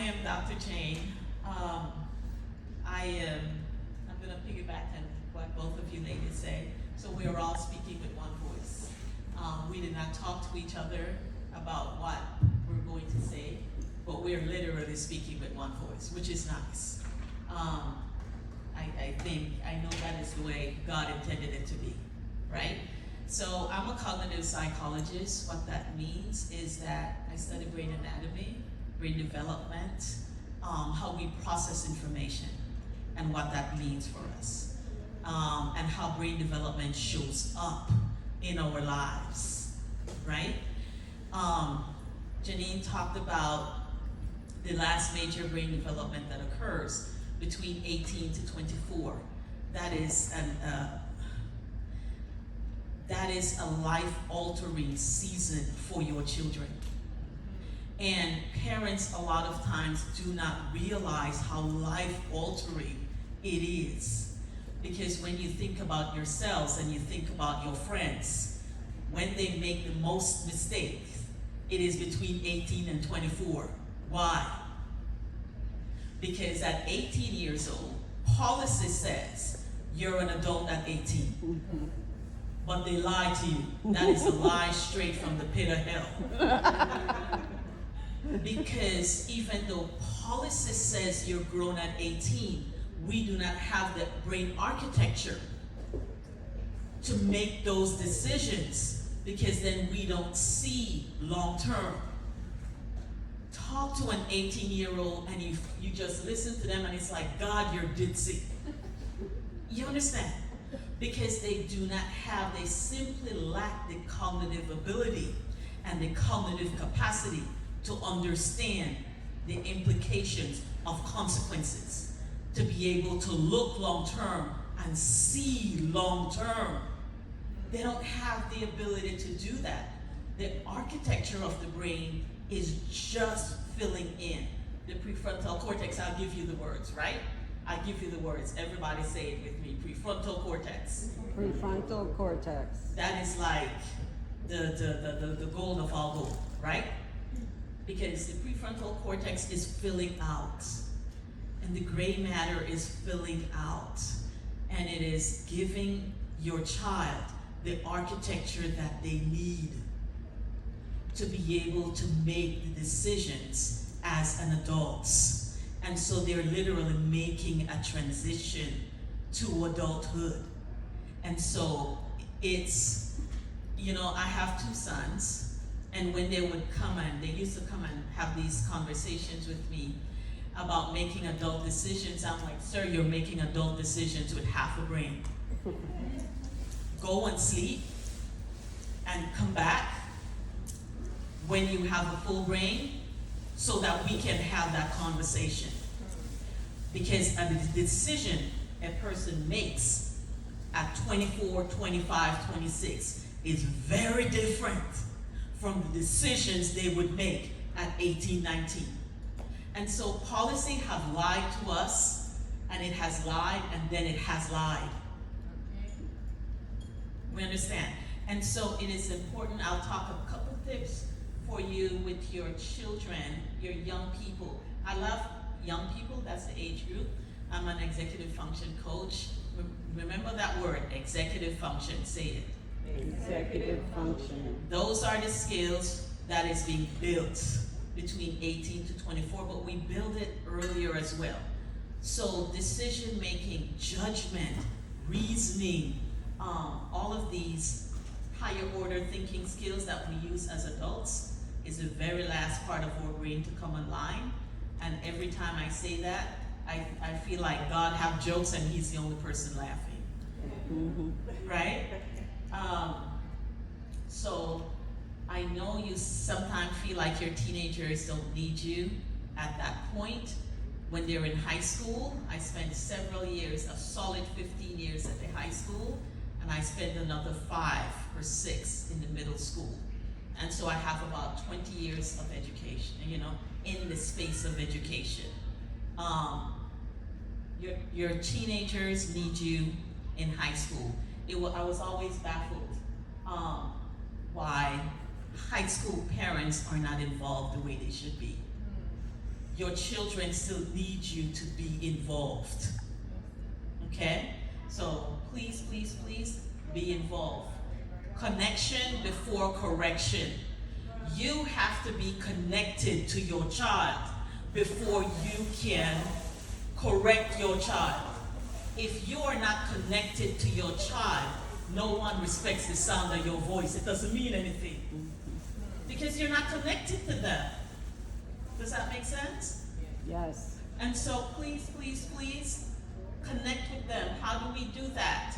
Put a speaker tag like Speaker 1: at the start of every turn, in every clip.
Speaker 1: am Dr. Jane. Um, I'm going to piggyback on what both of you ladies say. So we are all speaking with one voice. We did not talk to each other about what we're going to say, but we're literally speaking with one voice, which is nice. I know that is the way God intended it to be, right? So I'm a cognitive psychologist. What that means is that I study brain anatomy, brain development, how we process information, and what that means for us, and how brain development shows up in our lives, right? Janine talked about the last major brain development that occurs between 18 to 24. That is a life-altering season for your children. And parents a lot of times do not realize how life-altering it is. Because when you think about yourselves and you think about your friends, when they make the most mistakes, it is between 18 and 24. Why? Because at 18 years old, policy says you're an adult at 18. But they lie to you. That is a lie straight from the pit of hell. Because even though policy says you're grown at 18, we do not have the brain architecture to make those decisions, because then we don't see long term. Talk to an 18-year-old and you just listen to them and it's like, God, you're ditzy. You understand? Because they do not have, they simply lack the cognitive ability and the cognitive capacity to understand the implications of consequences, to be able to look long term and see long term. They don't have the ability to do that. The architecture of the brain is just filling in. The prefrontal cortex, I'll give you the words, right? I give you the words. Everybody say it with me. Prefrontal cortex.
Speaker 2: Prefrontal cortex.
Speaker 1: That is like the gold of all gold, right? Because the prefrontal cortex is filling out, and the gray matter is filling out, and it is giving your child the architecture that they need to be able to make the decisions as an adult. And so they're literally making a transition to adulthood. And so it's, I have two sons, and when they would come and they used to come and have these conversations with me about making adult decisions, I'm like, sir, you're making adult decisions with half a brain. Go and sleep and come back when you have a full brain, so that we can have that conversation. Because the decision a person makes at 24, 25, 26 is very different from the decisions they would make at 18, 19. And so policy have lied to us, and it has lied, and then it has lied. We understand? And so it is important. I'll talk a couple tips for you with your children, your young people. I love young people, that's the age group. I'm an executive function coach. Remember that word, executive function, say it.
Speaker 2: Executive function.
Speaker 1: Those are the skills that is being built between 18 to 24, but we build it earlier as well. So decision making, judgment, reasoning, all of these higher order thinking skills that we use as adults is the very last part of our brain to come online. And every time I say that, I feel like God have jokes and he's the only person laughing. Mm-hmm. Right? So I know you sometimes feel like your teenagers don't need you at that point. When they're in high school, I spent several years, a solid 15 years at the high school, and I spent another 5 or 6 in the middle school. And so I have about 20 years of education, in the space of education. Your teenagers need you in high school. I was always baffled why high school parents are not involved the way they should be. your children still need you to be involved. Okay? So please, please, please be involved. Connection before correction. You have to be connected to your child before you can correct your child. If you are not connected to your child, no one respects the sound of your voice. It doesn't mean anything. Because you're not connected to them. Does that make sense?
Speaker 2: Yes.
Speaker 1: And so please, please, please connect with them. How do we do that?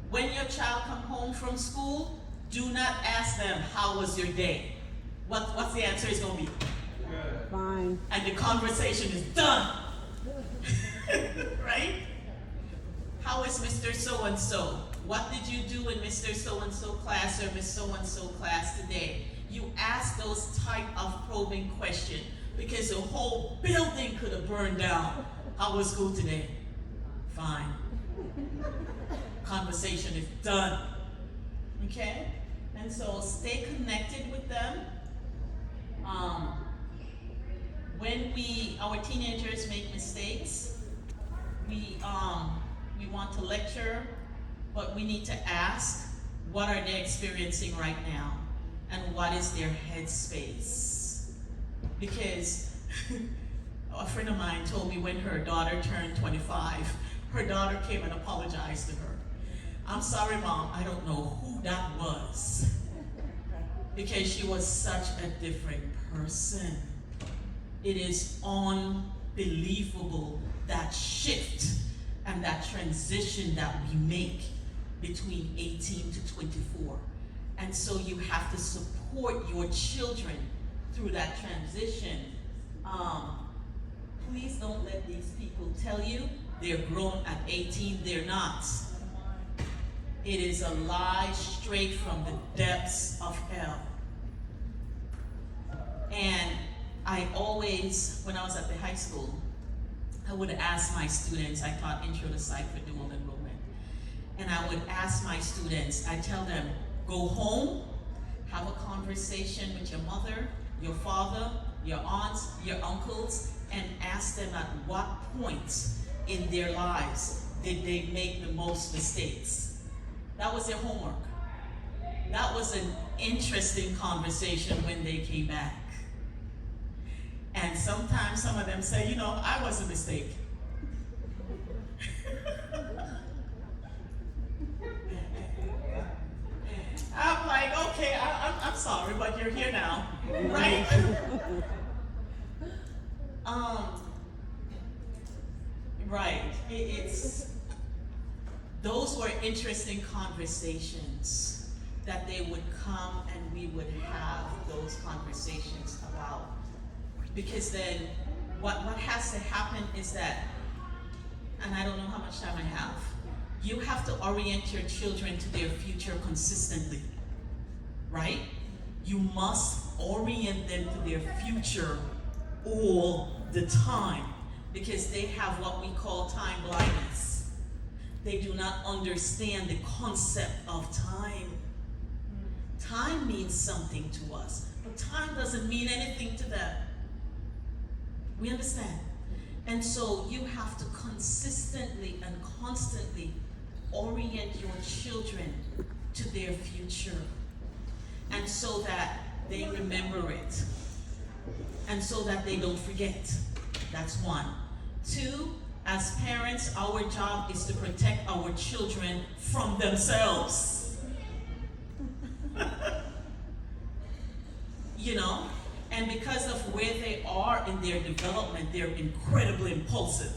Speaker 1: When your child comes home from school, do not ask them, how was your day? What's the answer is going to be?
Speaker 2: Fine.
Speaker 1: And the conversation is done. Right? How is Mr. So-and-so? What did you do in Mr. So-and-so class or Miss So-and-so class today? You ask those type of probing questions because the whole building could have burned down. How was school today? Fine. Conversation is done. Okay? And so stay connected with them. When our teenagers make mistakes, we want to lecture, but we need to ask, what are they experiencing right now? And what is their headspace? Because a friend of mine told me when her daughter turned 25, her daughter came and apologized to her. I'm sorry, Mom, I don't know who that was. Because she was such a different person. It is unbelievable, that shift and that transition that we make between 18 to 24. And so you have to support your children through that transition. Please don't let these people tell you they're grown at 18. They're not. It is a lie straight from the depths of hell. And I always, when I was at the high school, I would ask my students, I taught Intro to Psych for dual enrollment, and I would ask my students, I tell them, go home, have a conversation with your mother, your father, your aunts, your uncles, and ask them at what point in their lives did they make the most mistakes. That was their homework. That was an interesting conversation when they came back. And sometimes some of them say, you know, I was a mistake. I'm like, okay, I'm sorry, but you're here now, right? Right. Those were interesting conversations that they would come and we would have those conversations about. Because then what has to happen is that, and I don't know how much time I have, you have to orient your children to their future consistently, right? You must orient them to their future all the time because they have what we call time blindness. They do not understand the concept of time. Time means something to us, but time doesn't mean anything to them. We understand? And so you have to consistently and constantly orient your children to their future. And so that they remember it. And so that they don't forget. That's one. Two, as parents, our job is to protect our children from themselves. You know? And because of where they are in their development, they're incredibly impulsive.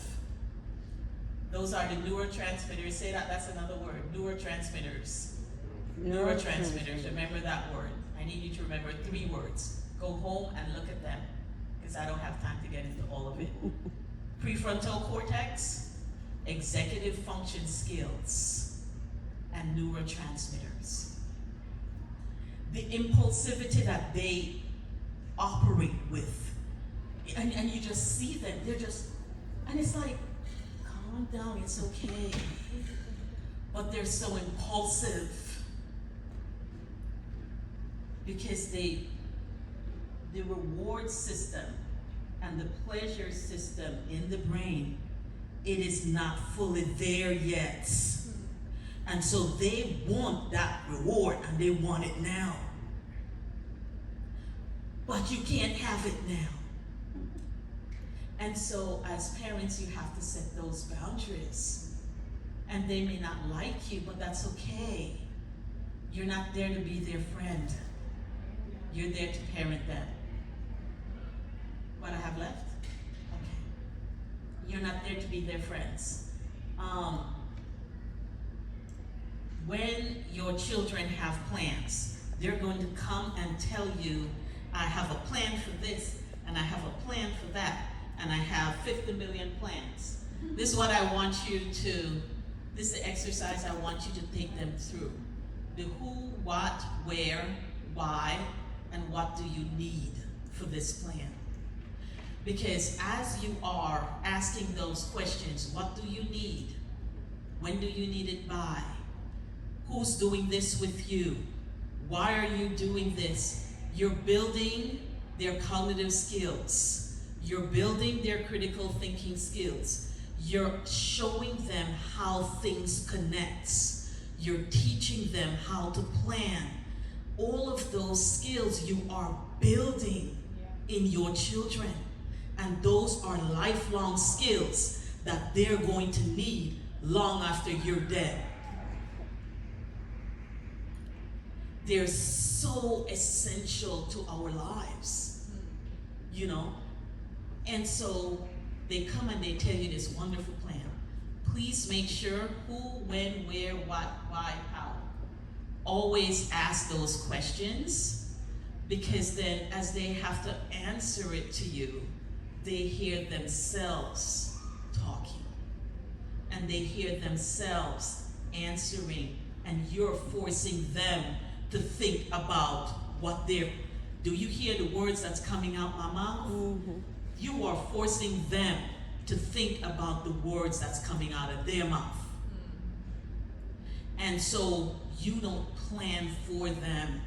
Speaker 1: Those are the neurotransmitters. Say that, that's another word. Neurotransmitters. Neurotransmitters. Remember that word. I need you to remember 3 words. Go home and look at them, because I don't have time to get into all of it. Prefrontal cortex, executive function skills, and neurotransmitters. The impulsivity that they operate with. And you just see them. They're just, and it's like, calm down, it's okay. But they're so impulsive because the reward system and the pleasure system in the brain, it is not fully there yet. And so they want that reward and they want it now. But you can't have it now. And so as parents, you have to set those boundaries. And they may not like you, but that's okay. You're not there to be their friend. You're there to parent them. What I have left? Okay. You're not there to be their friends. When your children have plans, they're going to come and tell you, I have a plan for this, and I have a plan for that, and I have 50 million plans. This is what I want you to, this is the exercise I want you to take them through. The who, what, where, why, and what do you need for this plan? Because as you are asking those questions, what do you need? When do you need it by? Who's doing this with you? Why are you doing this? You're building their cognitive skills. You're building their critical thinking skills. You're showing them how things connect. You're teaching them how to plan. All of those skills you are building in your children. And those are lifelong skills that they're going to need long after you're dead. They're so essential to our lives, you know? And so they come and they tell you this wonderful plan. Please make sure who, when, where, what, why, how. Always ask those questions, because then as they have to answer it to you, they hear themselves talking. And they hear themselves answering, and you're forcing them to think about what they're, do you hear the words that's coming out my mouth?
Speaker 2: Mm-hmm.
Speaker 1: You are forcing them to think about the words that's coming out of their mouth. And so you don't plan for them.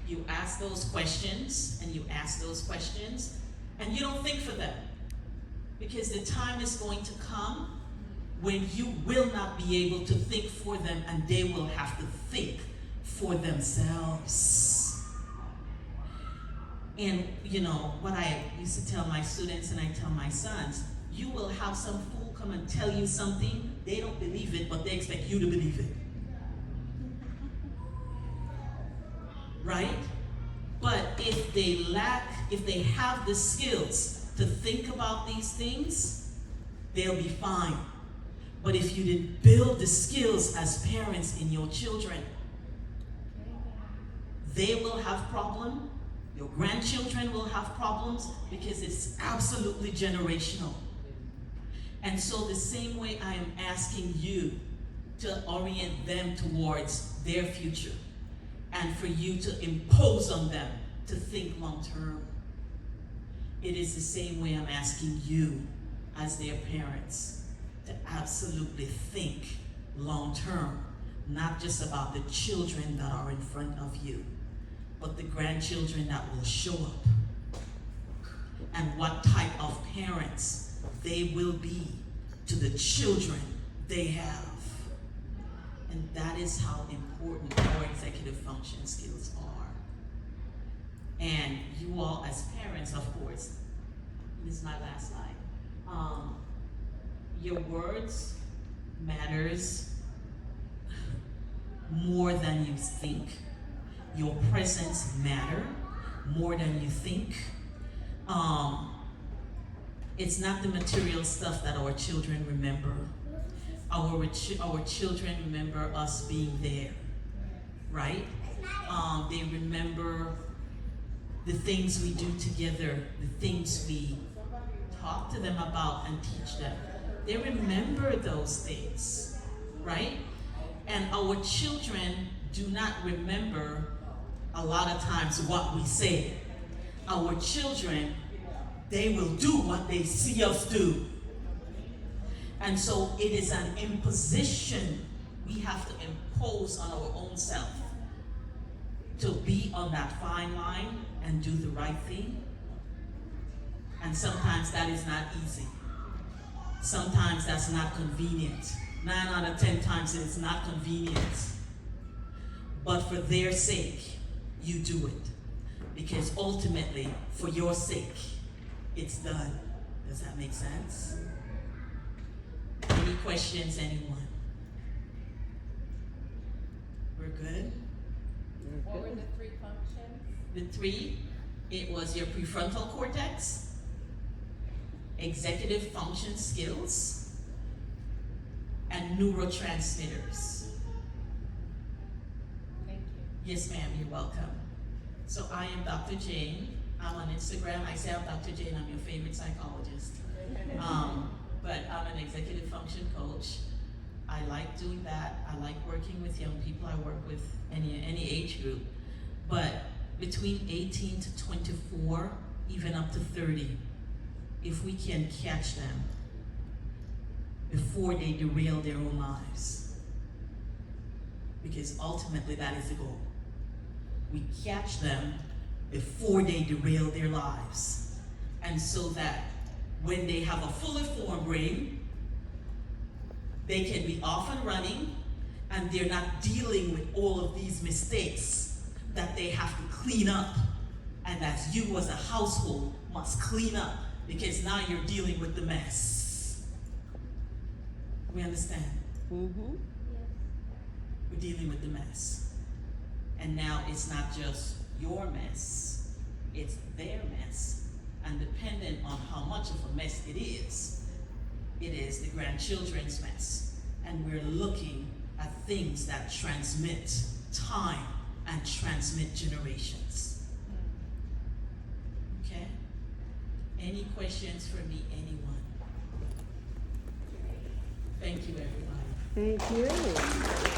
Speaker 1: You ask those questions, and you ask those questions, and you don't think for them. Because the time is going to come when you will not be able to think for them, and they will have to think for themselves. And you know, what I used to tell my students and I tell my sons, you will have some fool come and tell you something, they don't believe it, but they expect you to believe it. Right? But if they have the skills to think about these things, they'll be fine. But if you didn't build the skills as parents in your children, they will have problems. Your grandchildren will have problems, because it's absolutely generational. And so the same way I am asking you to orient them towards their future, and for you to impose on them to think long term, it is the same way I'm asking you as their parents to absolutely think long term, not just about the children that are in front of you, but the grandchildren that will show up, and what type of parents they will be to the children they have. And that is how important our executive function skills are. And you all as parents, of course, this is my last slide. Your words matters more than you think. Your presence matter more than you think. It's not the material stuff that our children remember. Our children remember us being there, right? They remember the things we do together, the things we talk to them about and teach them. They remember those things, right? And our children do not remember a lot of times what we say. Our children, they will do what they see us do. And so it is an imposition we have to impose on our own self to be on that fine line and do the right thing. And And sometimes that is not easy. Sometimes that's not convenient. 9 out of 10 times it is not convenient. But for their sake, you do it. Because ultimately, for your sake, it's done. Does that make sense? Any questions, anyone? We're good?
Speaker 3: What were the 3 functions?
Speaker 1: The 3, it was your prefrontal cortex, executive function skills, and neurotransmitters.
Speaker 3: Thank you.
Speaker 1: Yes, ma'am, you're welcome. So I am Dr. Jane. I'm on Instagram. I say I'm Dr. Jane, I'm your favorite psychologist. But I'm an executive function coach. I like doing that. I like working with young people. I work with any age group. But between 18 to 24, even up to 30, if we can catch them before they derail their own lives. Because ultimately that is the goal. We catch them before they derail their lives. And so that when they have a fully formed brain, they can be off and running, and they're not dealing with all of these mistakes that they have to clean up, and that you as a household must clean up, because now you're dealing with the mess. We understand?
Speaker 2: Mm-hmm.
Speaker 1: We're dealing with the mess. And now it's not just your mess, it's their mess. And dependent on how much of a mess it is the grandchildren's mess. And we're looking at things that transmit time and transmit generations. Okay? Any questions for me, anyone? Thank you, everybody.
Speaker 2: Thank you.